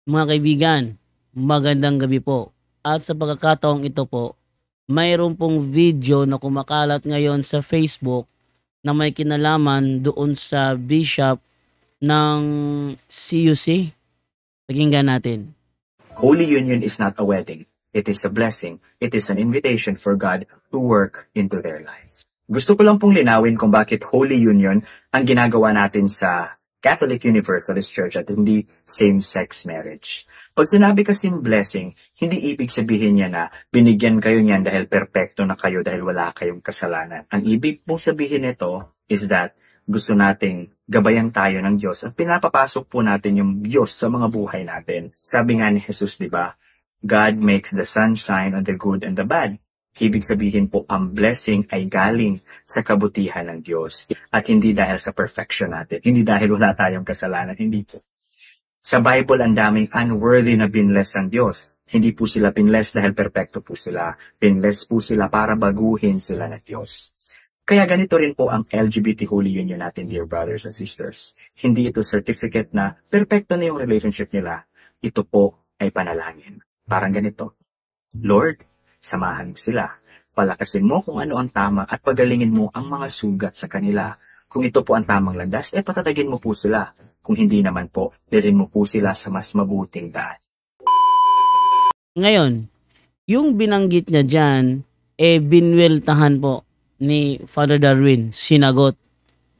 Mga kaibigan, magandang gabi po. At sa pagkakataong ito po, mayroon pong video na kumakalat ngayon sa Facebook na may kinalaman doon sa bishop ng CUC. Pakinggan natin. Holy union is not a wedding. It is a blessing. It is an invitation for God to work into their lives. Gusto ko lang pong linawin kung bakit Holy Union ang ginagawa natin sa Catholic Universalist Church at hindi same-sex marriage. Pag sinabi kasing blessing, hindi ibig sabihin niya na binigyan kayo niyan dahil perpekto na kayo dahil wala kayong kasalanan. Ang ibig pong sabihin nito is that gusto nating gabayan tayo ng Diyos at pinapapasok po natin yung Diyos sa mga buhay natin. Sabi nga ni Jesus, di ba? God makes the sun shine on the good and the bad. Ibig sabihin po, ang blessing ay galing sa kabutihan ng Diyos at hindi dahil sa perfection natin. Hindi dahil wala tayong kasalanan, hindi po. Sa Bible, ang daming unworthy na binless ng Diyos. Hindi po sila binless dahil perfecto po sila. Binless po sila para baguhin sila ng Diyos. Kaya ganito rin po ang LGBT Holy Union natin, dear brothers and sisters. Hindi ito certificate na perfecto na yung relationship nila. Ito po ay panalangin. Parang ganito. Lord, samahan mo sila. Palakasin mo kung ano ang tama at pagalingin mo ang mga sugat sa kanila. Kung ito po ang tamang landas, patatagin mo po sila. Kung hindi naman po, dalhin mo po sila sa mas mabuting daan. Ngayon, yung binanggit niya dyan, binweltahan po ni Father Darwin, sinagot.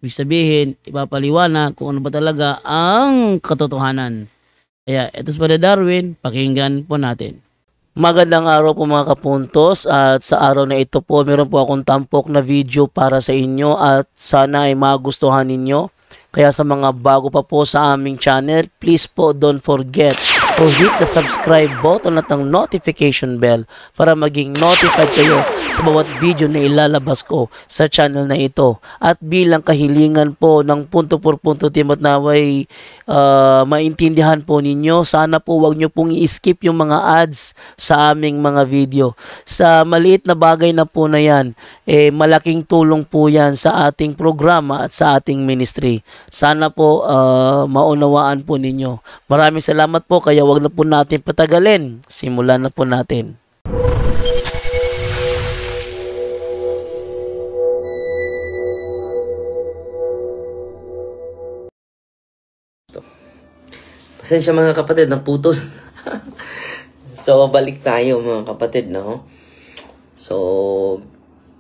Ibig sabihin, ipapaliwanag kung ano ba talaga ang katotohanan. Kaya, ito si Father Darwin, pakinggan po natin. Magandang araw po mga kapuntos, at sa araw na ito po meron po akong tampok na video para sa inyo at sana ay magustuhan ninyo. Kaya sa mga bago pa po sa aming channel, please po don't forget to hit the subscribe button at ang notification bell para maging notified kayo sa bawat video na ilalabas ko sa channel na ito. At bilang kahilingan po ng punto por punto team at naway maintindihan po ninyo, sana po wag nyo pong i-skip yung mga ads sa aming mga video. Sa maliit na bagay na po na yan, malaking tulong po yan sa ating programa at sa ating ministry. Sana po maunawaan po ninyo. Maraming salamat po, kaya wag na po natin patagalin. Simulan na po natin. Pasensya mga kapatid, naputol. So, balik tayo mga kapatid, no? So,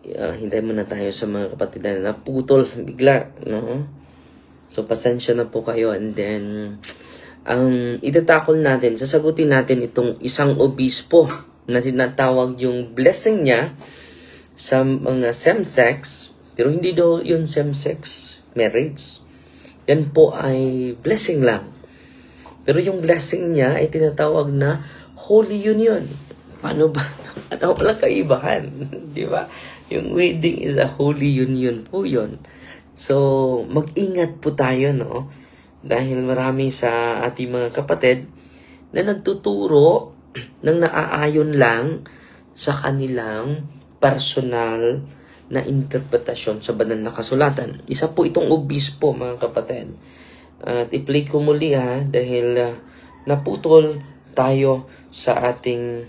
hintay muna tayo sa mga kapatid na naputol bigla, no? So, pasensya na po kayo, and then, itatakol natin, sasagutin natin itong isang obispo na tinatawag yung blessing niya sa mga same-sex, pero hindi daw yun same-sex marriage. Yan po ay blessing lang. Pero yung blessing niya ay tinatawag na Holy Union. Paano ba? Ano walang kaibahan? Di ba? Yung wedding is a Holy Union po yun. So, mag-ingat po tayo, no? Dahil marami sa ating mga kapatid na nagtuturo ng naaayon lang sa kanilang personal na interpretasyon sa banal na kasulatan. Isa po itong obispo, mga kapatid. At i-play ko muli dahil naputol tayo sa ating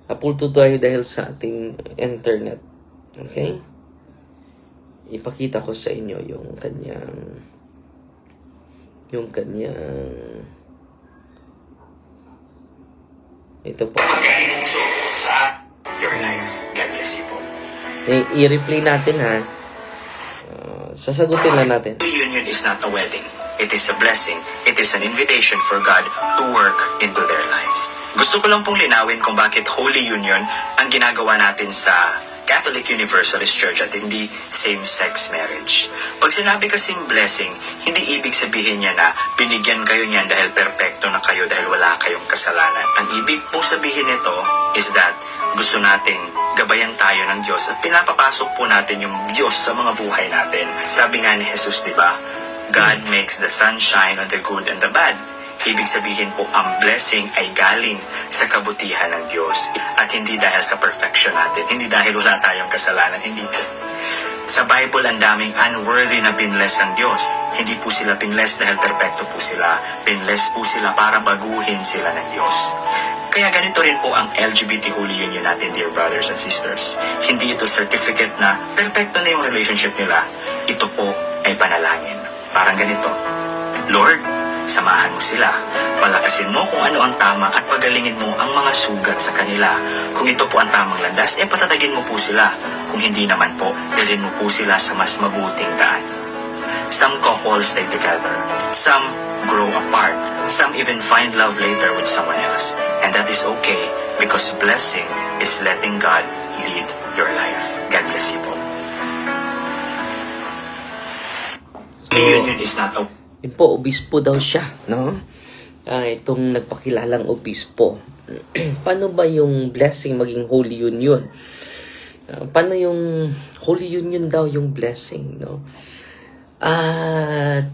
naputol tayo dahil sa ating internet. Okay? Ipakita ko sa inyo yung kanyang ito po. Sa your life. God bless you po. I-replay natin sasagutin lang natin. The union is not a wedding. It is a blessing. It is an invitation for God to work into their lives. Gusto ko lang pong linawin kung bakit Holy Union ang ginagawa natin sa Catholic Universalist Church at hindi same-sex marriage. Pag sinabi kasing blessing, hindi ibig sabihin niya na binigyan kayo niyan dahil perpekto na kayo dahil wala kayong kasalanan. Ang ibig pong sabihin nito is that gusto nating gabayan tayo ng Diyos at pinapapasok po natin yung Diyos sa mga buhay natin. Sabi nga ni Jesus, di ba? God makes the sun shine on the good and the bad. Ibig sabihin po, ang blessing ay galing sa kabutihan ng Diyos at hindi dahil sa perfection natin, hindi dahil wala tayong kasalanan, hindi po. Sa Bible, ang daming unworthy na binless ng Diyos. Hindi po sila binless dahil perpekto po sila. Binless po sila para baguhin sila ng Diyos. Kaya ganito rin po ang LGBT Holy Union natin, dear brothers and sisters. Hindi ito certificate na perpekto na yung relationship nila. Ito po ay panalangin. Parang ganito, Lord, samahan mo sila. Palakasin mo kung ano ang tama at pagalingin mo ang mga sugat sa kanila. Kung ito po ang tamang landas, patatagin mo po sila. Kung hindi naman po, dalhin mo po sila sa mas mabuting daan. Some couples stay together. Some grow apart. Some even find love later with someone else. And that is okay because blessing is letting God lead your life. God bless you po. Union is not a... Yun po, obispo daw siya, no? Itong nagpakilalang obispo. Paano ba yung blessing maging Holy Union? Paano yung Holy Union daw yung blessing, no?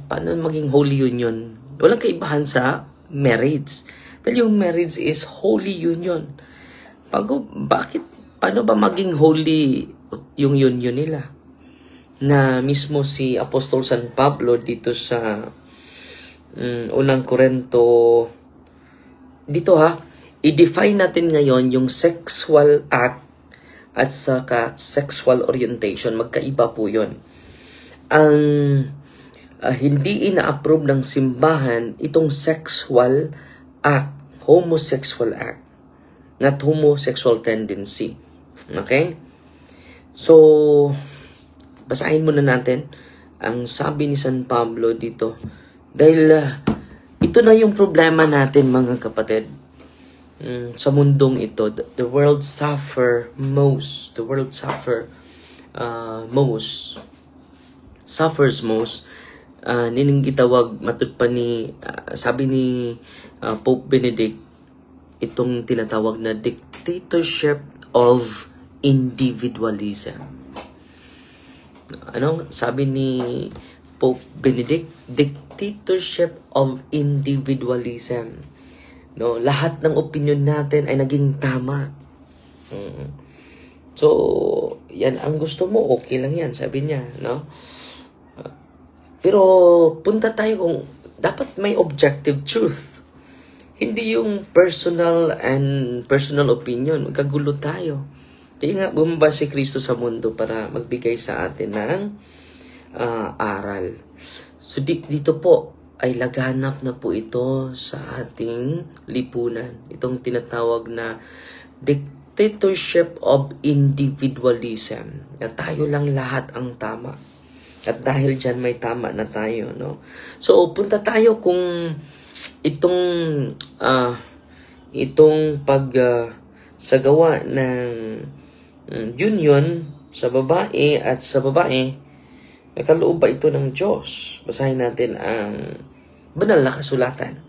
Paano maging Holy Union? Walang kaibahan sa marriage. Dahil yung marriage is Holy Union. Paano ba maging holy yung union nila? Na mismo si Apostol San Pablo dito sa unang Korento, dito i-define natin ngayon yung sexual act at saka sexual orientation. Magkaiba po yun. Ang hindi ina-approve ng simbahan itong sexual act, homosexual act, not homosexual tendency. Okay? So, basahin muna natin ang sabi ni San Pablo dito. Dahil ito na yung problema natin, mga kapatid. Sa mundong ito, the world suffers most. Nining gitawag matud pa ni sabi ni Pope Benedict, itong tinatawag na dictatorship of individualism. Anong sabi ni Pope Benedict? Dictatorship of individualism. No, lahat ng opinion natin ay naging tama. So, yan ang gusto mo, okay lang yan, sabi niya, no? Pero punta tayo kung dapat may objective truth. Hindi yung personal opinion. Magkagulo tayo. Kaya nga bumaba si Kristo sa mundo para magbigay sa atin ng aral. So dito po ay laganap na po ito sa ating lipunan. Itong tinatawag na dictatorship of individualism. Na tayo lang lahat ang tama. At dahil dyan may tama na tayo, no? So punta tayo kung itong pagsagawa ng union sa babae at sa babae, nakaloob ba ito ng Diyos? Basahin natin ang banal na kasulatan.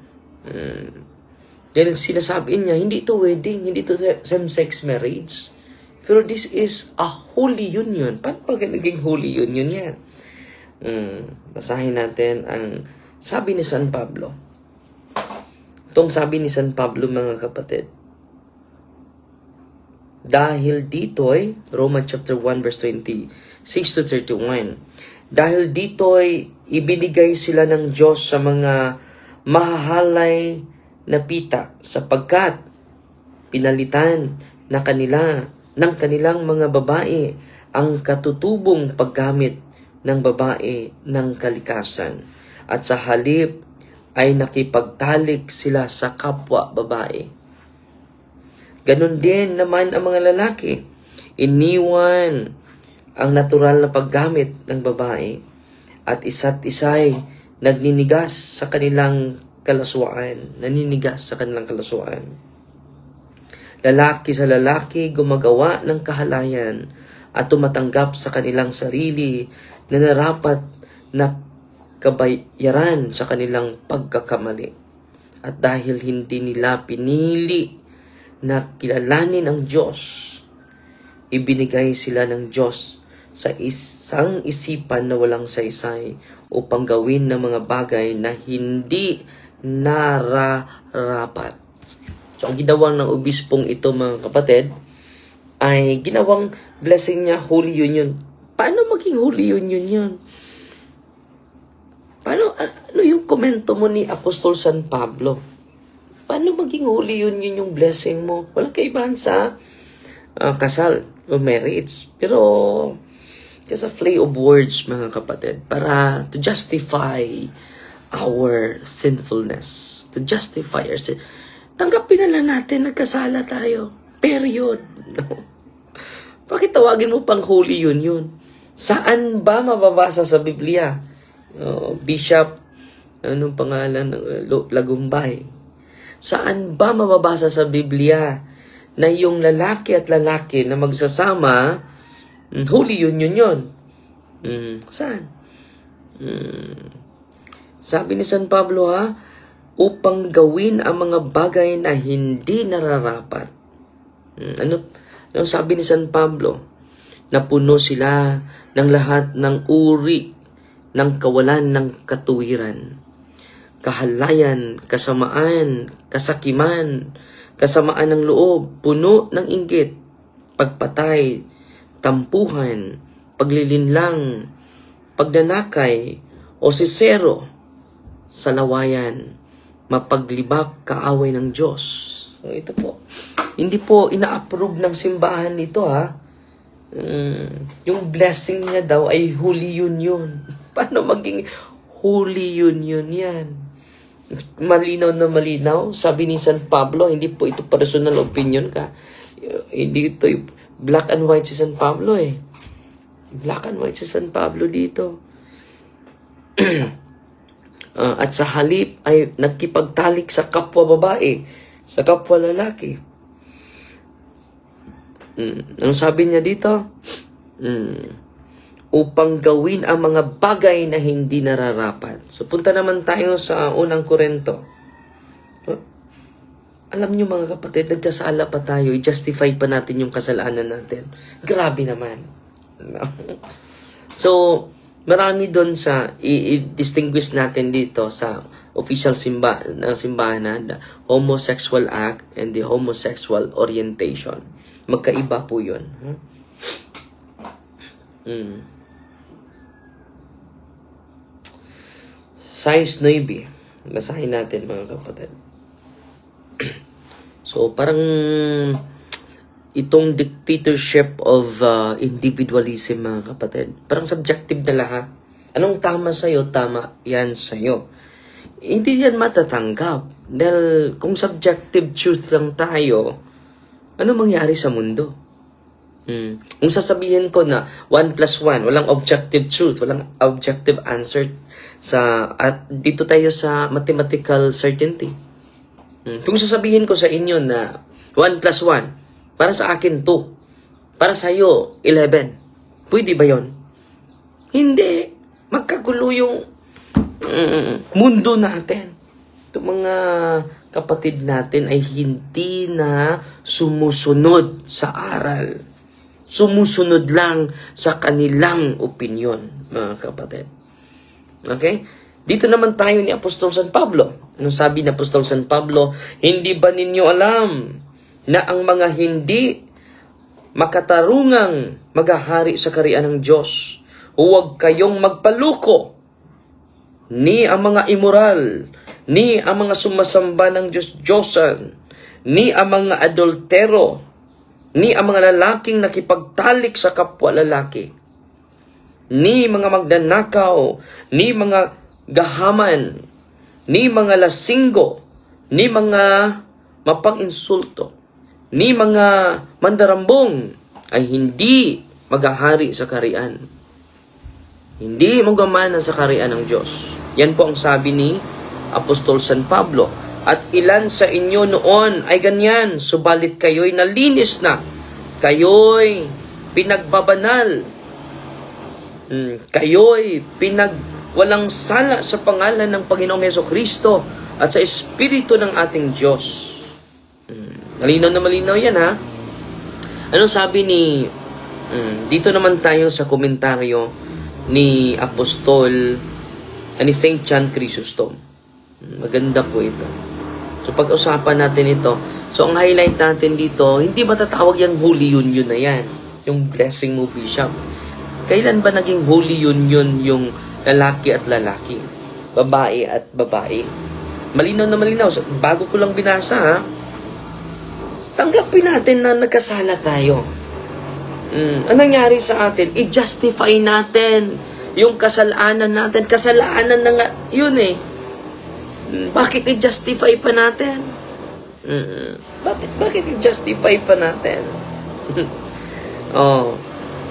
Dahil sinasabi niya, hindi ito wedding, hindi ito same-sex marriage. Pero this is a holy union. Paano ba naging holy union yan? Basahin natin ang sabi ni San Pablo. Itong sabi ni San Pablo, mga kapatid. Dahil dito'y, Romans chapter 1 verse 26 to 31. Dahil dito'y ibinigay sila ng Diyos sa mga mahahalay na pita sapagkat pinalitan na ng kanilang mga babae ang katutubong paggamit ng babae ng kalikasan at sa halip ay nakipagtalik sila sa kapwa babae. Ganon din naman ang mga lalaki. Iniwan ang natural na paggamit ng babae at isa't isa'y naninigas sa kanilang kalaswaan. Lalaki sa lalaki gumagawa ng kahalayan at tumatanggap sa kanilang sarili na narapat na kabayaran sa kanilang pagkakamali. At dahil hindi nila pinili na kilalanin ang Diyos, ibinigay sila ng Diyos sa isang isipan na walang saysay upang gawin ng mga bagay na hindi nararapat. So, ang ginawang ng obispong ito, mga kapatid, ay ginawang blessing niya, Holy Union. Paano maging Holy Union yun? Ano yung komento mo ni Apostol San Pablo? Paano maging Holy Union yung blessing mo? Walang kaibahan sa kasal o marriage. Pero, just a play of words, mga kapatid, para to justify our sinfulness. To justify our sin. Tanggapin na lang natin, nagkasala tayo. Period. No? Bakit tawagin mo pang Holy Union? Saan ba mababasa sa Biblia? Bishop, anong pangalan ng Lagumbay? Saan ba mababasa sa Biblia na yung lalaki at lalaki na magsasama, Holy Union yun? Saan? Sabi ni San Pablo, upang gawin ang mga bagay na hindi nararapat. Ano sabi ni San Pablo? Napuno sila ng lahat ng uri ng kawalan ng katuwiran, kahalayan, kasamaan, kasakiman, kasamaan ng loob, puno ng inggit, pagpatay, tampuhan, paglilinlang, pagnanakay, o sisero, salawayan, mapaglibak, kaaway ng Diyos. So, ito po. Hindi po ina-approve ng simbahan ito, yung blessing niya daw ay Holy Union. Paano maging Holy Union yan? Malinaw na malinaw. Sabi ni San Pablo, hindi po ito personal opinion ka. Hindi ito black and white si San Pablo Black and white si San Pablo dito. At sa halip ay nagkipagtalik sa kapwa babae, sa kapwa lalaki. Anong sabi niya dito? Upang gawin ang mga bagay na hindi nararapat. So, punta naman tayo sa unang Korinto. Alam niyo mga kapatid, nagkasala pa tayo, i-justify pa natin yung kasalanan natin. Grabe naman. So, marami doon sa i-distinguish natin dito sa official simbahan na the homosexual act and the homosexual orientation. Magkaiba po yun. Size 9. Basahin natin mga kapatid. So, parang itong dictatorship of individualism, mga kapatid. Parang subjective na lahat. Anong tama sa'yo, tama yan sa'yo. Hindi yan matatanggap. Dahil kung subjective truth lang tayo, ano mangyari sa mundo? Kung sasabihin ko na 1 plus 1, walang objective truth, walang objective answer at dito tayo sa mathematical certainty. Kung sasabihin ko sa inyo na 1 plus 1, para sa akin 2, para sa iyo 11, pwede ba yon? Hindi. Magkagulo yung mundo natin. Itong mga kapatid natin ay hindi na sumusunod sa aral. Sumusunod lang sa kanilang opinyon, mga kapatid. Okay? Dito naman tayo ni Apostol San Pablo. Anong sabi ni Apostol San Pablo? Hindi ba ninyo alam na ang mga hindi makatarungang maghahari sa kaharian ng Diyos? Huwag kayong magpaluko, ni ang mga immoral, ni ang mga sumasamba ng Diyos-Diyosan, ni ang mga adultero, ni ang mga lalaking nakipagtalik sa kapwa lalaki, ni mga magnanakaw, ni mga gahaman, ni mga lasinggo, ni mga mapang-insulto, ni mga mandarambong ay hindi maghahari sa kaharian. Hindi magamana sa kaharian ng Diyos. Yan po ang sabi ni Apostol San Pablo. At ilan sa inyo noon ay ganyan, subalit kayo'y nalinis na. Kayo'y pinagbabanal. Kayo'y walang sala sa pangalan ng Panginoong Jesucristo at sa Espiritu ng ating Diyos. Malinaw na malinaw yan, ha? Anong sabi ni... dito naman tayo sa komentaryo ni Apostol ni St. John Chrysostom. Maganda po ito. So, pag-usapan natin ito. So, ang highlight natin dito, hindi matatawag yung Holy Union na yan. Yung blessing mo, Bishop. Kailan ba naging holy union yung lalaki at lalaki? Babae at babae? Malinaw na malinaw. Bago ko lang binasa, ha? Tanggapin natin na nagkasala tayo. Ang nangyari sa atin, i-justify natin yung kasalanan natin. Kasalanan na nga, yun eh. Bakit i-justify pa natin? Bakit i-justify pa natin?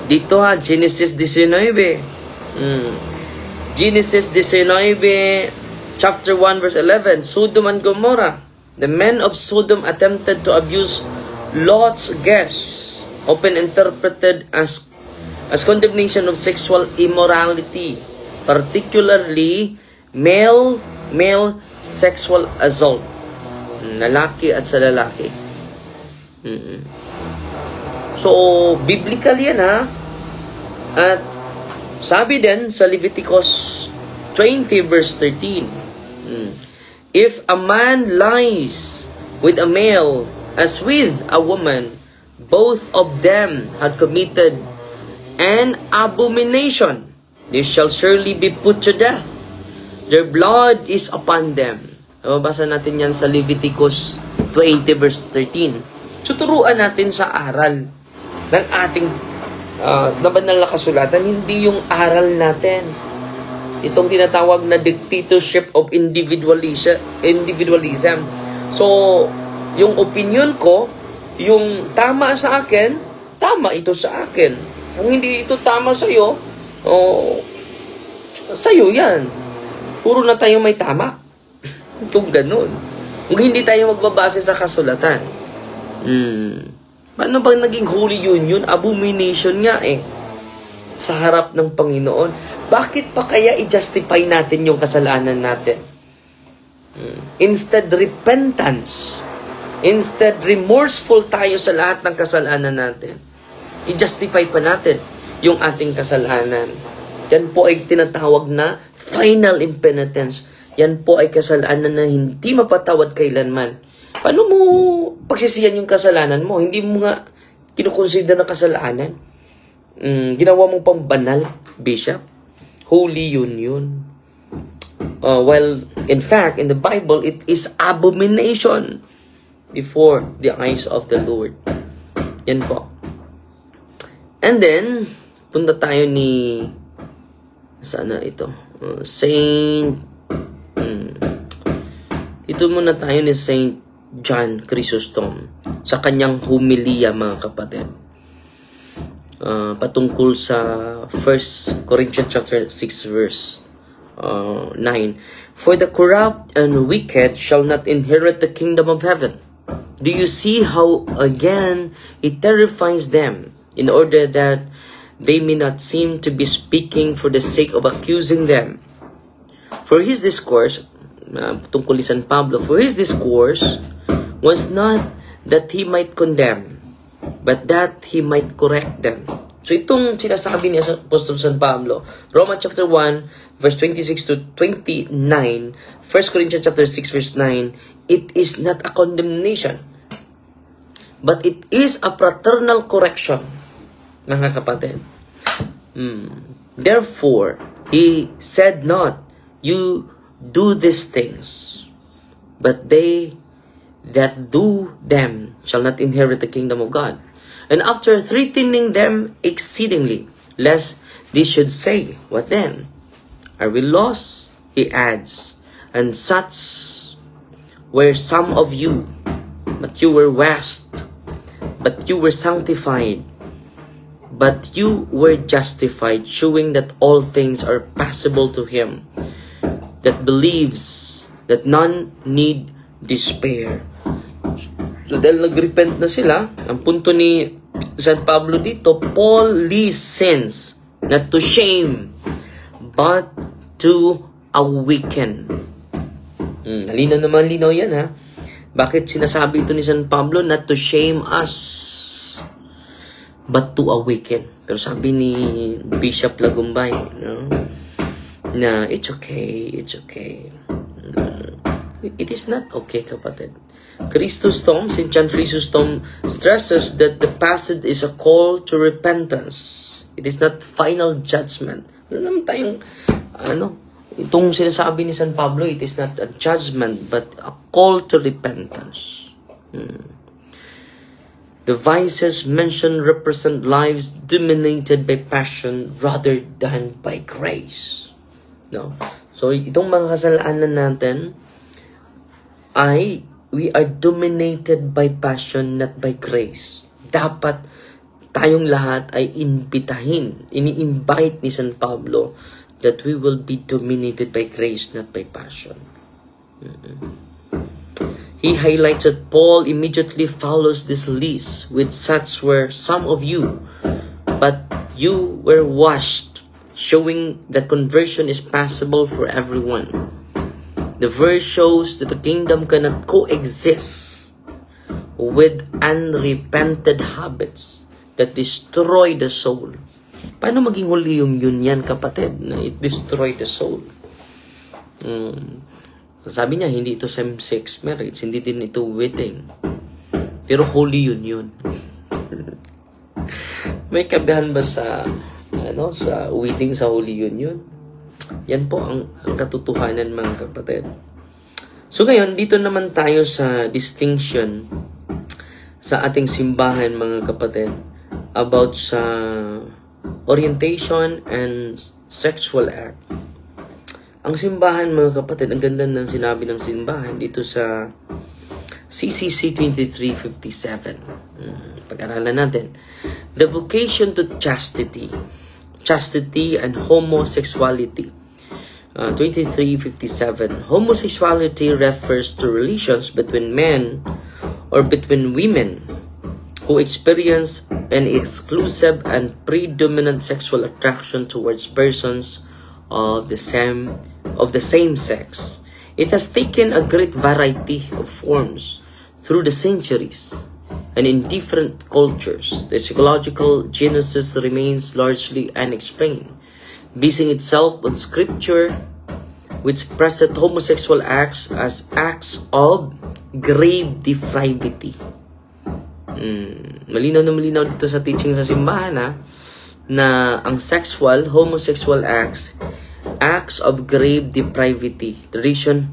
Dito ha, Genesis 19. Genesis 19, chapter 1, verse 11. Sodom and Gomorrah. The men of Sodom attempted to abuse Lot's guests, often interpreted as condemnation of sexual immorality, particularly male sexual assault. Lalaki at sa lalaki. So, biblical yan ha. At sabi din sa Leviticus 20 verse 13, if a man lies with a male as with a woman, both of them had committed an abomination. They shall surely be put to death. Their blood is upon them. Mabasa natin yan sa Leviticus 20 verse 13. So, turuan natin sa aral ng ating na banal na kasulatan, hindi yung aral natin. Itong tinatawag na dictatorship of individualism. So, yung opinion ko, yung tama sa akin, tama ito sa akin. Kung hindi ito tama sa'yo, sa'yo yan. Puro na tayo may tama. Kung ganun. Kung hindi tayo magbabase sa kasulatan. Paano bang naging holy union? Abomination nga eh. Sa harap ng Panginoon. Bakit pa kaya i-justify natin yung kasalanan natin? Instead, repentance. Instead, remorseful tayo sa lahat ng kasalanan natin. I-justify pa natin yung ating kasalanan. Yan po ay tinatawag na final impenitence. Yan po ay kasalanan na hindi mapatawad kailanman. Paano mo pagsisiyan yung kasalanan mo? Hindi mo nga kinukonsider na kasalanan. Ginawa mong pang banal, Bishop. Holy union. Well, in fact, in the Bible, it is abomination before the eyes of the Lord. Yan po. And then, punta tayo ni sana ito? Ito muna tayo ni Saint John Chrysostom sa kanyang homilia, mga kapatid. Patungkol sa 1 Corinthians chapter 6 verse 9. For the corrupt and wicked shall not inherit the kingdom of heaven. Do you see how again it terrifies them, in order that they may not seem to be speaking for the sake of accusing them? For his discourse, tungkol ni San Pablo, for his discourse was not that he might condemn, but that he might correct them. So itong sinasabi ni Apostol San Pablo, Romans chapter 1, verse 26 to 29, 1 Corinthians chapter 6, verse 9, it is not a condemnation, but it is a fraternal correction, mga kapatid. Therefore, he said not, you do these things, but they that do them shall not inherit the kingdom of God. And after threatening them exceedingly, lest they should say, what then? Are we lost? He adds, and such were some of you, but you were washed, but you were sanctified, but you were justified, showing that all things are possible to him that believes, that none need despair. So dahil nag-repent na sila, ang punto ni San Pablo dito, Paul listens not to shame, but to awaken. Linaw naman, linaw yan ha. Bakit sinasabi ito ni San Pablo? Not to shame us, but to awaken. Pero sabi ni Bishop Lagumbay, na it's okay, it's okay. It is not okay, kapatid. Chrysostom, St. John Chrysostom stresses that the passage is a call to repentance. It is not final judgment. Ano naman tayong, itong sinasabi ni San Pablo, it is not a judgment, but a call to repentance. The vices mentioned represent lives dominated by passion rather than by grace. No? So, itong mga kasalanan natin ay we are dominated by passion, not by grace. Dapat tayong lahat ay ini-invite ni San Pablo that we will be dominated by grace, not by passion. He highlights that Paul immediately follows this list with such were some of you, but you were washed, showing that conversion is possible for everyone. The verse shows that the kingdom cannot coexist with unrepented habits that destroy the soul. Paano maging huli yung yun yan, kapatid, na it destroy the soul? Sabi niya, hindi ito same-sex marriage, hindi din ito wedding. Pero holy union. May kabihan ba sa wedding sa holy union? Yan po ang katotohanan, mga kapatid. So ngayon, dito naman tayo sa distinction sa ating simbahan, mga kapatid, about sa orientation and sexual act. Ang simbahan, mga kapatid, ang ganda ng sinabi ng simbahan dito sa CCC 2357. Pag-aralan natin. The vocation to chastity and homosexuality. 2357. Homosexuality refers to relations between men or between women who experience an exclusive and predominant sexual attraction towards persons of the same sex. It has taken a great variety of forms through the centuries, and in different cultures, the psychological genesis remains largely unexplained, basing itself on scripture, which present homosexual acts as acts of grave depravity. Malinaw na malinaw dito sa teaching sa simbahan na ang homosexual acts of grave depravity. Tradition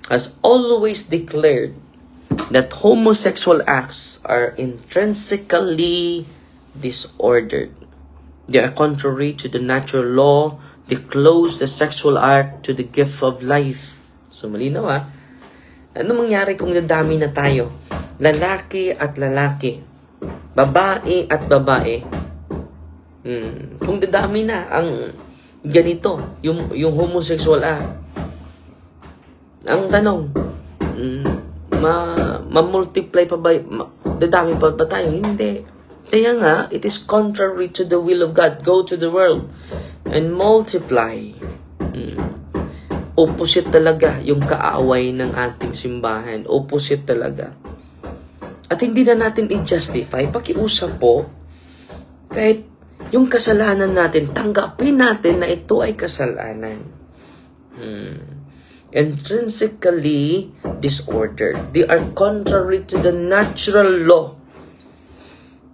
has always declared that homosexual acts are intrinsically disordered. They are contrary to the natural law. They close the sexual act to the gift of life. So malinaw ano mangyari kung dadami na tayo? Lalaki at lalaki, babae at babae. Kung dadami na ang ganito, yung homosexual act. Ang tanong, ma-multiply pa ba? Dadami pa ba tayo? Hindi. Kaya nga, it is contrary to the will of God. Go to the world and multiply. Opposite talaga yung kaaway ng ating simbahan. Opposite talaga. At hindi na natin i-justify. Pakiusap po, kahit yung kasalanan natin, tanggapin natin na ito ay kasalanan. Intrinsically disordered. They are contrary to the natural law.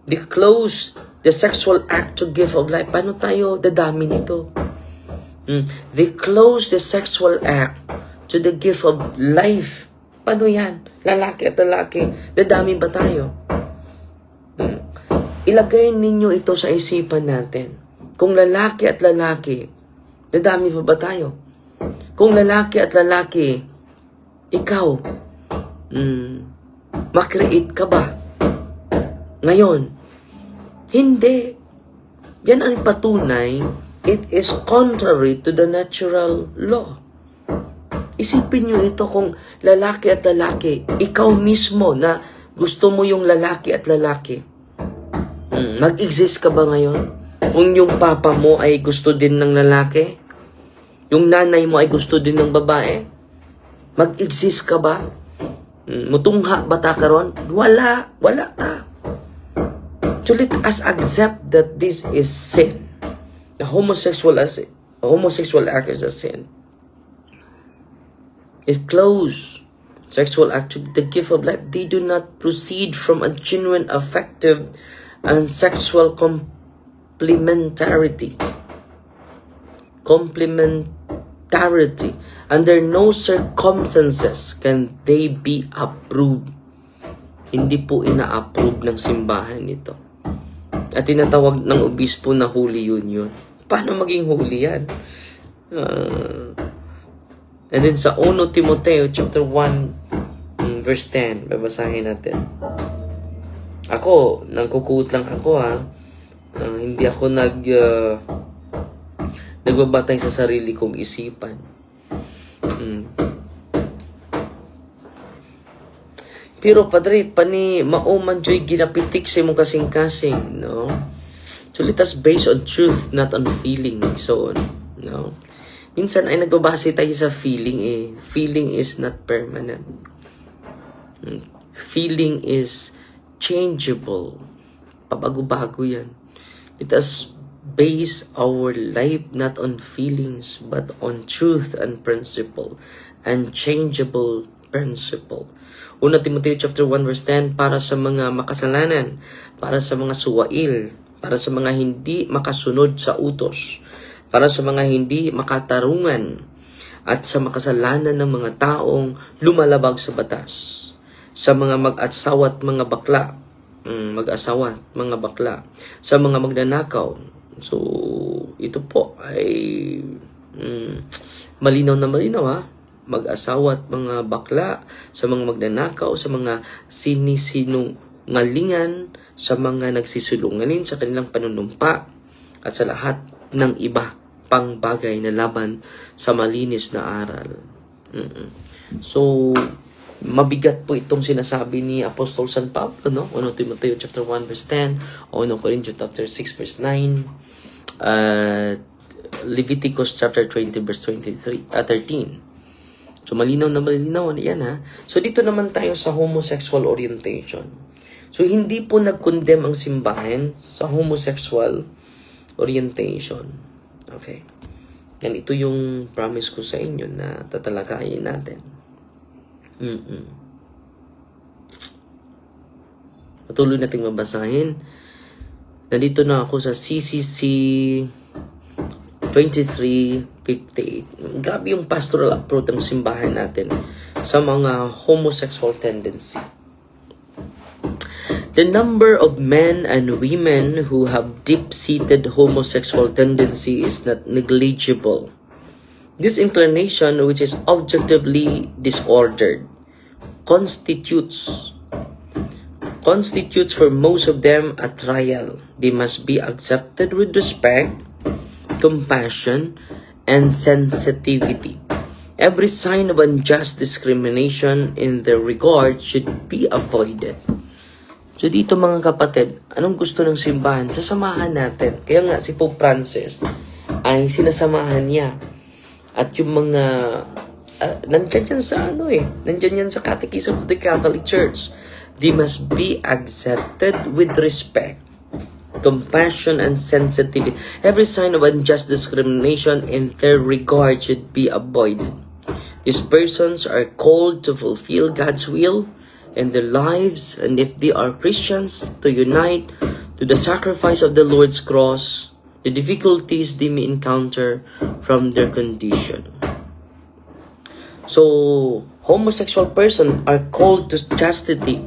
They close the sexual act to give of life. Paano tayo dadami nito? They close the sexual act to the gift of life. Paano yan? Lalaki at lalaki. Dadami ba tayo? Ilagay ninyo ito sa isipan natin. Kung lalaki at lalaki, dadami pa ba tayo? Kung lalaki at lalaki, ikaw, makreate ka ba? Ngayon, hindi. Yan ang patunay, it is contrary to the natural law. Isipin nyo ito kung lalaki at lalaki, ikaw mismo na gusto mo yung lalaki at lalaki. Mag-exist ka ba ngayon? Kung yung papa mo ay gusto din ng lalaki, yung nanay mo ay gusto din ng babae, mag-exist ka ba? Mutungha ba ta karon? Wala ta. So let us accept that this is sin. The homosexual act is a sin. It close sexual act to the gift of life. They do not proceed from a genuine, affective, and sexual complementarity. Complementarity. Under no circumstances can they be approved. Hindi po ina-approve ng simbahan ito. At tinatawag ng obispo na Holy Union. Paano maging holy yan? And then sa 1 Timoteo chapter 1 verse 10, babasahin natin. Ako, nangkukuot lang ako hindi ako nagbabatay sa sarili kong isipan. Pero padre, mauman joy ginapitik sa mong kasing-kasing, no? So let us base on truth, not on feeling. So, no? Minsan ay nagbabase tayo sa feeling Feeling is not permanent. Feeling is changeable. Pabago-bago yan. Let us base our life not on feelings, but on truth and principle. And changeable principle. 1 Timoteo chapter 1 verse 10, para sa mga makasalanan, para sa mga suwail, para sa mga hindi makasunod sa utos, para sa mga hindi makatarungan, at sa makasalanan ng mga taong lumalabag sa batas, sa mga mag-asawa at mga bakla, sa mga magnanakaw. So, ito po ay malinaw na malinaw mag-asawa at mga bakla, sa mga magnanakaw, sa mga sinisinungalingan, sa mga nagsisulungaling sa kanilang panunumpa, at sa lahat ng iba pang bagay na laban sa malinis na aral. So, mabigat po itong sinasabi ni Apostol San Pablo, no? 1 Timoteo chapter 1 verse 10, 1 Corinthians chapter 6 verse 9, Leviticus chapter 20 verse 13. So, malinaw na malinaw yan So, dito naman tayo sa homosexual orientation. So, hindi po nag-condemn ang simbahan sa homosexual orientation. Okay. Yan, ito yung promise ko sa inyo na tatalakayin natin. Patuloy nating mabasahin. Nandito na ako sa CCC 23:58. Grabe yung pastoral approach ng simbahan natin sa mga homosexual tendency. The number of men and women who have deep-seated homosexual tendency is not negligible. This inclination, which is objectively disordered, constitutes for most of them a trial. They must be accepted with respect, compassion, and sensitivity. Every sign of unjust discrimination in their regard should be avoided. So dito mga kapatid, anong gusto ng simbahan? Sasamahan natin. Kaya nga si Pope Francis ay sinasamahan niya. At yung mga nandyan yan sa nandyan yan sa Catechism of the Catholic Church. They must be accepted with respect, compassion, and sensitivity. Every sign of unjust discrimination in their regard should be avoided. These persons are called to fulfill God's will in their lives, and if they are Christians, to unite to the sacrifice of the Lord's cross, the difficulties they may encounter from their condition. So, homosexual persons are called to chastity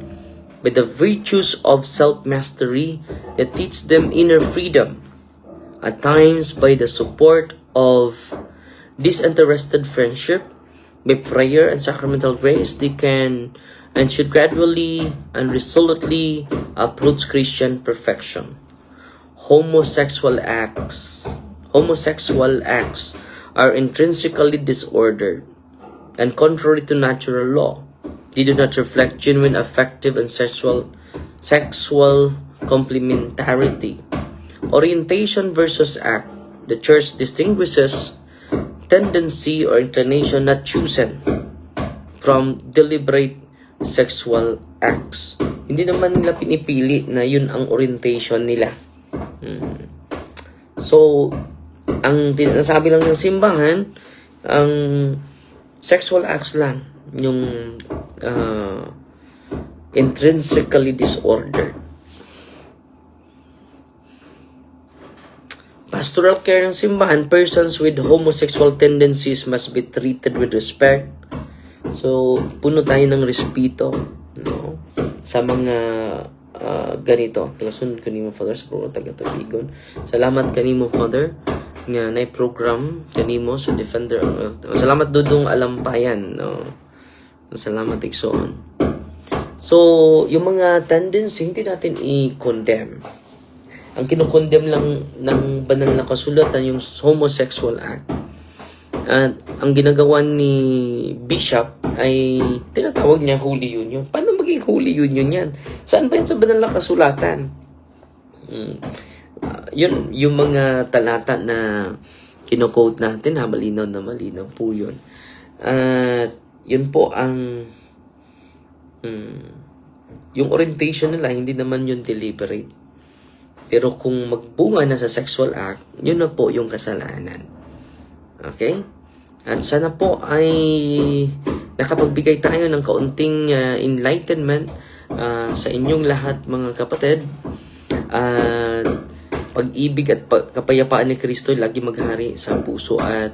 by the virtues of self-mastery that teach them inner freedom. At times, by the support of disinterested friendship, by prayer and sacramental grace, they can and should gradually and resolutely approach Christian perfection. Homosexual acts are intrinsically disordered and contrary to natural law. They do not reflect genuine affective and sexual complementarity. Orientation versus act. The Church distinguishes tendency or inclination not chosen from deliberate sexual acts. Hindi naman nila pinipili na yun ang orientation nila. So, ang tinasabi lang ng simbahan, ang sexual acts lang yung intrinsically disordered. pastoral care ng simbahan, persons with homosexual tendencies must be treated with respect. So, puno tayo ng respeto, no? Sa mga ganito. Tagasunod ko nimo, Father, sa programa taga-tubigon. Salamat kanimo, Father, nga na-program kanimo sa Defender. Salamat dudong alampayan, no? Salamat, Iksoon. So, yung mga tendency, hindi natin i-condemn. Ang kinukondemn lang ng banal na kasulatan, yung homosexual act. At ang ginagawa ni Bishop ay tinatawag niya Holy Union. Paano maging Holy Union yan? Saan ba yan sa banal na kasulatan? Yun, yung mga talata na kino-quote natin, malinaw na malinaw po yun. At yun po ang yung orientation nila, hindi naman yun deliberate. Pero kung magbunga na sa sexual act, yun na po yung kasalanan. Okay? At sana po ay nakapagbigay tayo ng kaunting enlightenment sa inyong lahat, mga kapatid. At pag-ibig at kapayapaan ni Kristo lagi maghari sa puso at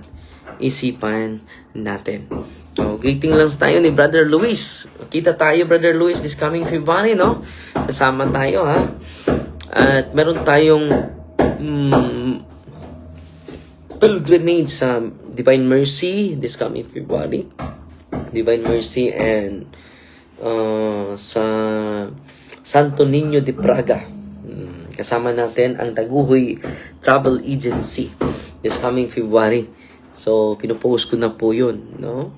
isipan natin. So, greeting lang tayo ni Brother Luis. Kita tayo, Brother Luis, this coming February, no? Sasama tayo, ha? At meron tayong pilgrimage sa Divine Mercy this coming February. Divine Mercy and sa Santo Niño de Praga. Kasama natin ang Daguhoy Travel Agency this coming February. So, pinupost ko na po yun, no?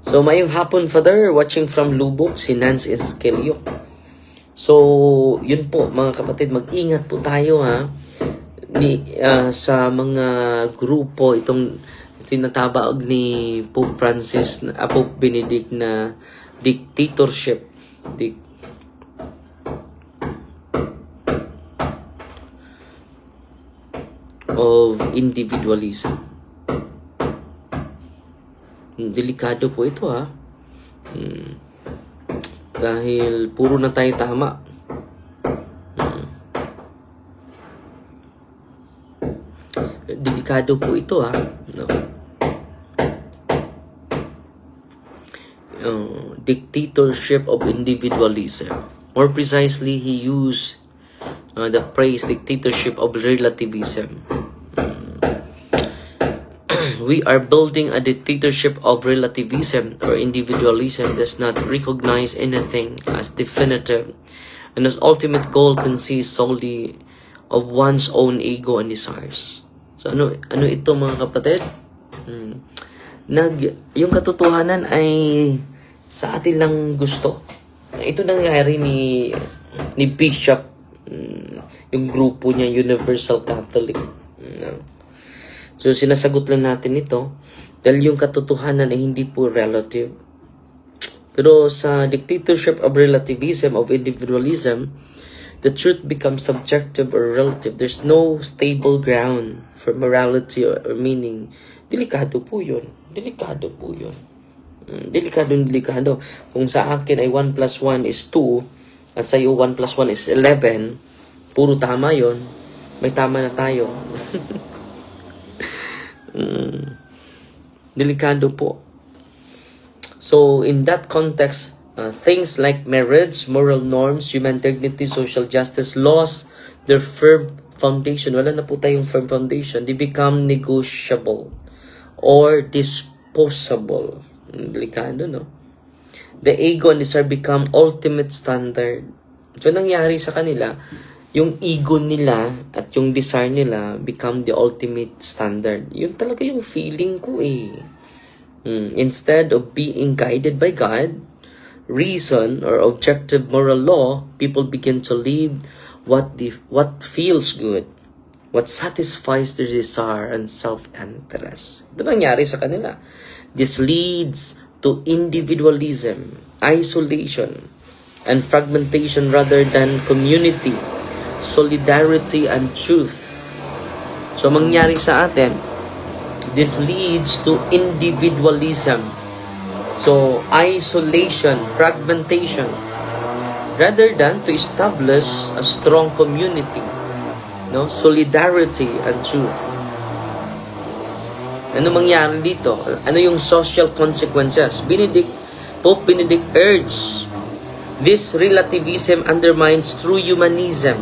So, mayong hapon, Father, watching from Lubok, si Nance Esquelio. So, yun po, mga kapatid, mag-ingat po tayo, ha? Sa mga grupo, itong tinatawag ni Pope Francis, Pope Benedict na dictatorship. Of individualism. Delikado po ito, ha? Dahil puro na tayo tama. Delikado po ito, ha? No. Dictatorship of individualism. More precisely, he used the phrase dictatorship of relativism. We are building a dictatorship of relativism or individualism does not recognize anything as definitive and whose ultimate goal consists solely of one's own ego and desires. So ano ito, mga kapatid? Yung katotohanan ay sa atin lang gusto. Ito nangyari ni Bishop, yung grupo niya, Universal Catholic. So, sinasagot lang natin ito dahil yung katotohanan ay hindi po relative. Pero sa dictatorship of relativism, of individualism, the truth becomes subjective or relative. There's no stable ground for morality or meaning. Delikado po yun. Delikado. Kung sa akin ay 1 plus 1 is 2, at sa iyo 1 plus 1 is 11, puro tama yun. May tama na tayo. Delikado po. So, in that context, things like marriage, moral norms, human dignity, social justice, laws, their firm foundation. Wala na po tayong firm foundation. They become negotiable or disposable. Delikado, no? The ego and desire become ultimate standard. So, nangyari sa kanila, yung ego nila at yung desire nila become the ultimate standard. Yun talaga yung feeling ko, eh. Instead of being guided by God, reason, or objective moral law, people begin to live what feels good, what satisfies their desire and self-interest. Ito nangyari sa kanila. This leads to individualism, isolation, and fragmentation rather than community, solidarity, and truth. So, mangyari sa atin, this leads to individualism. So, isolation, fragmentation, rather than to establish a strong community, no? Solidarity and truth. Ano mangyari dito? Ano yung social consequences? Pope Benedict urged, this relativism undermines true humanism.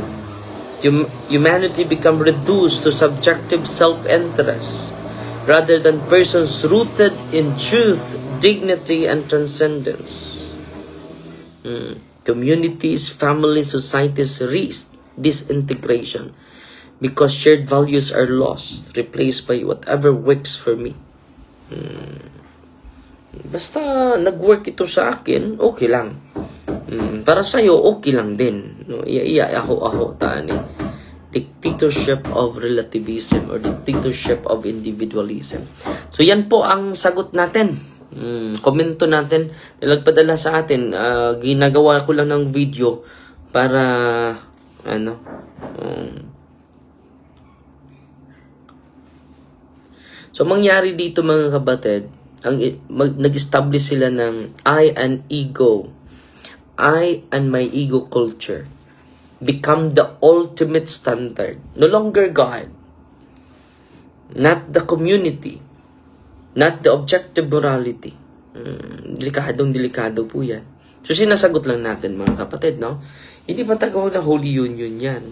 Humanity become reduced to subjective self-interest rather than persons rooted in truth, dignity, and transcendence. Communities, families, societies risk disintegration because shared values are lost, replaced by whatever works for me. Basta nag-work ito sa akin, okay lang. Para sa'yo, okay lang din. No? Aho-aho, tani. Dictatorship of relativism or dictatorship of individualism. So yan po ang sagot natin. Komento natin. Nilagpadala sa atin. Ginagawa ko lang ng video para so mangyari dito mga kabatid, nag-establish sila ng I and my ego culture become the ultimate standard. No longer God, not the community, not the objective morality. Delikado po yan. So sinasagot lang natin mga kapatid, no? Hindi matawag na Holy Union yan.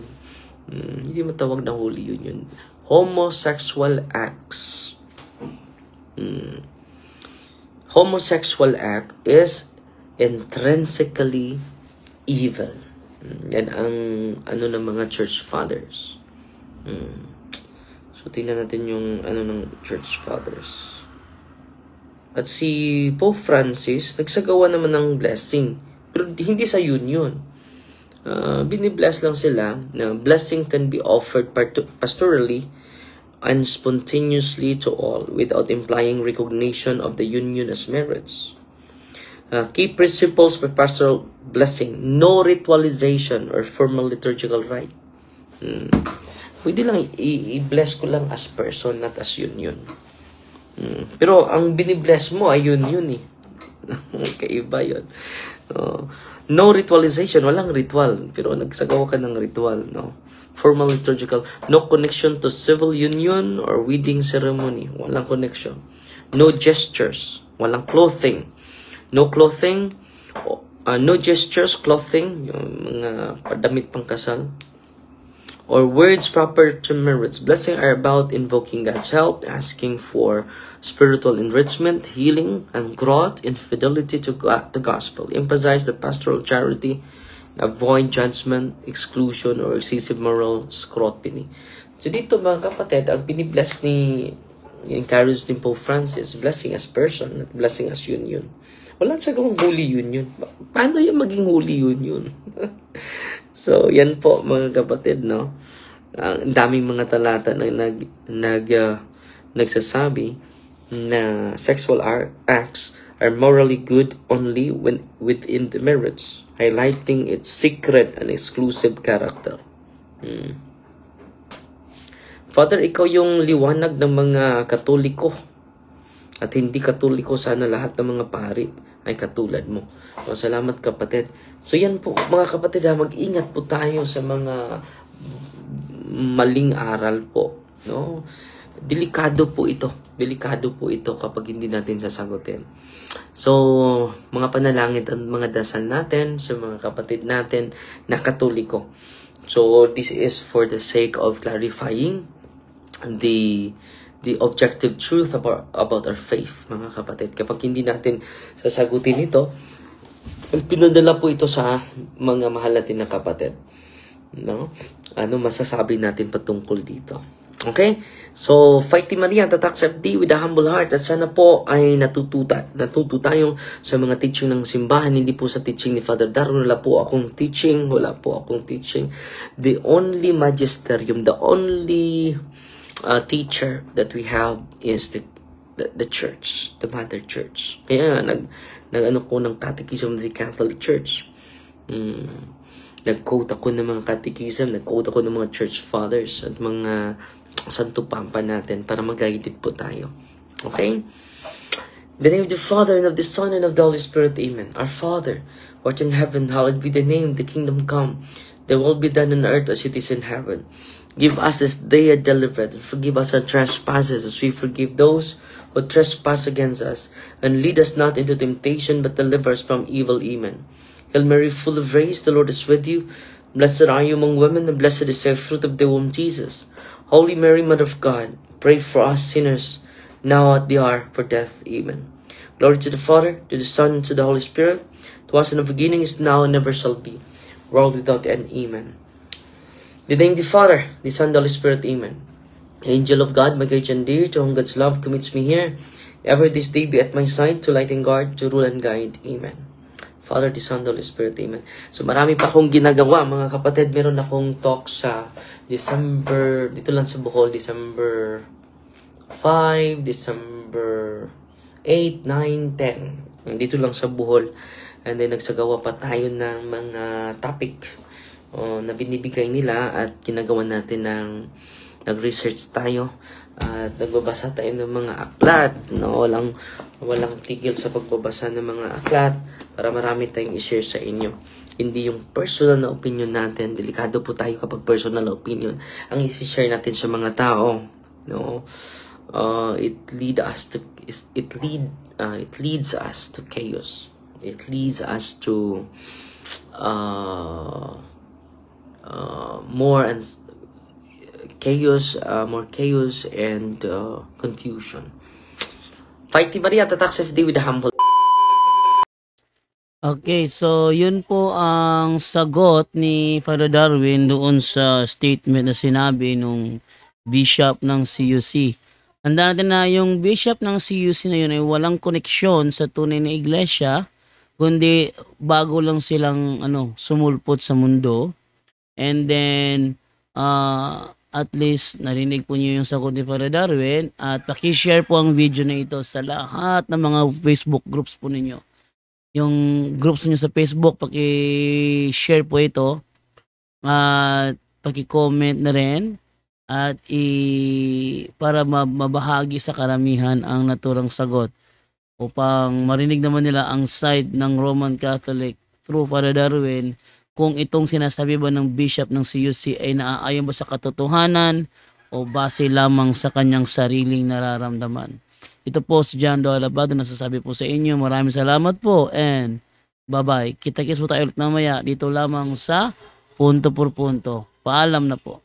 Hindi matawag na Holy Union. Homosexual acts. Homosexual act is intrinsically evil. Yan ang ng mga church fathers. So tingnan natin yung ng church fathers. At si Pope Francis nagsagawa naman ng blessing, pero hindi sa union. Binibless lang sila na blessing can be offered pastorally and spontaneously to all without implying recognition of the union as marriage. Key principles for pastoral blessing: no ritualization or formal liturgical rite. Pwede lang i-bless ko lang as person, not as union. Pero ang binibless mo ay union eh. Kaiba yun. No ritualization, walang ritual, pero nagsagawa ka ng ritual, no? Formal liturgical, no connection to civil union or wedding ceremony, walang connection. No gestures, walang clothing. No clothing, no gestures, clothing, yung mga padamit pang kasal. Or words proper to marriage. Blessing are about invoking God's help, asking for spiritual enrichment, healing, and growth in fidelity to the gospel. Emphasize the pastoral charity, avoid judgment, exclusion, or excessive moral scrutiny. So dito mga kapatid, ang binibless encouraged ni Pope Francis, blessing as person, not blessing as union. Wala sa gawang holy union. Paano yung maging holy union? So, yan po mga kapatid, no? Ang daming mga talata na nagsasabi na sexual acts are morally good only when within the marriage, highlighting its secret and exclusive character. Father, ikaw yung liwanag ng mga Katoliko. At hindi Katoliko, sana lahat ng mga pari ay katulad mo. So, salamat kapatid. So yan po mga kapatid, mag-ingat po tayo sa mga maling aral po, no? Delikado po ito kapag hindi natin sasagutin. So mga panalangin at mga dasal natin sa mga kapatid natin na Katoliko. So this is for the sake of clarifying the objective truth about our faith, mga kapatid. Kapag hindi natin sasagutin ito, pinadala po ito sa mga mahal natin na kapatid. No? Ano masasabi natin patungkol dito? Okay? So, Fighting Maria, Tatak FD with a humble heart. At sana po ay natuto tayo sa mga teaching ng simbahan. Hindi po sa teaching ni Father Darwin. Wala po akong teaching. The only magisterium, the only teacher that we have is the church, the mother church. Kaya nag-ano ko ng catechism of the Catholic Church. Nag-quote ako ng mga catechism, nag-quote ako ng mga church fathers at mga santo pampa natin para mag-guided po tayo. Okay? In the name of the Father, and of the Son, and of the Holy Spirit, Amen. Our Father, who art in heaven, hallowed be thy name, the kingdom come. Thy will be done on earth as it is in heaven. Give us this day a deliverance, and forgive us our trespasses, as we forgive those who trespass against us. And lead us not into temptation, but deliver us from evil. Amen. Hail Mary, full of grace, the Lord is with you. Blessed are you among women, and blessed is the fruit of the womb, Jesus. Holy Mary, Mother of God, pray for us sinners, now at the hour for death. Amen. Glory to the Father, to the Son, and to the Holy Spirit, to us in the beginning, is now, and never shall be, world without end. Amen. In the name of the Father, the Son, and the Holy Spirit. Amen. Angel of God, my guardian dear, to whom God's love commits me here, ever this day be at my side, to light and guard, to rule and guide. Amen. Father, the Son, the Holy Spirit. Amen. So marami pa akong ginagawa, mga kapatid. Meron akong talk sa December, dito lang sa Bohol, December 5, December 8, 9, 10. Dito lang sa Bohol. And then nagsagawa pa tayo ng mga topic na binibigay nila at ginagawa natin ng nag-research tayo at nagbabasa tayo ng mga aklat. No, walang tigil sa pagbabasa ng mga aklat para marami tayong i-share sa inyo. Hindi yung personal na opinion natin. Delikado po tayo kapag personal na opinion ang i-share natin sa mga tao. No, it leads us to chaos. It leads us to more chaos and confusion. Fighty Maria, attacks FD with a humble. Okay, so yun po ang sagot ni Father Darwin doon sa statement na sinabi nung bishop ng CUC. Handa natin na yung bishop ng CUC na yun ay walang koneksyon sa tunay na iglesia, kundi bago lang silang sumulpot sa mundo. And then at least narinig po niyo yung sagot ni Father Darwin at paki-share po ang video na ito sa lahat ng mga Facebook groups po ninyo. Yung groups niyo sa Facebook, paki-share po ito at paki-comment na rin at para mabahagi sa karamihan ang naturang sagot upang marinig naman nila ang side ng Roman Catholic through Father Darwin kung itong sinasabi ba ng bishop ng CUC ay naaayon ba sa katotohanan o base lamang sa kanyang sariling nararamdaman. Ito po si John Doyle Abado, nasasabi po sa inyo. Maraming salamat po and bye-bye. Kita-kits po tayo ulit mamaya dito lamang sa Punto por Punto. Paalam na po.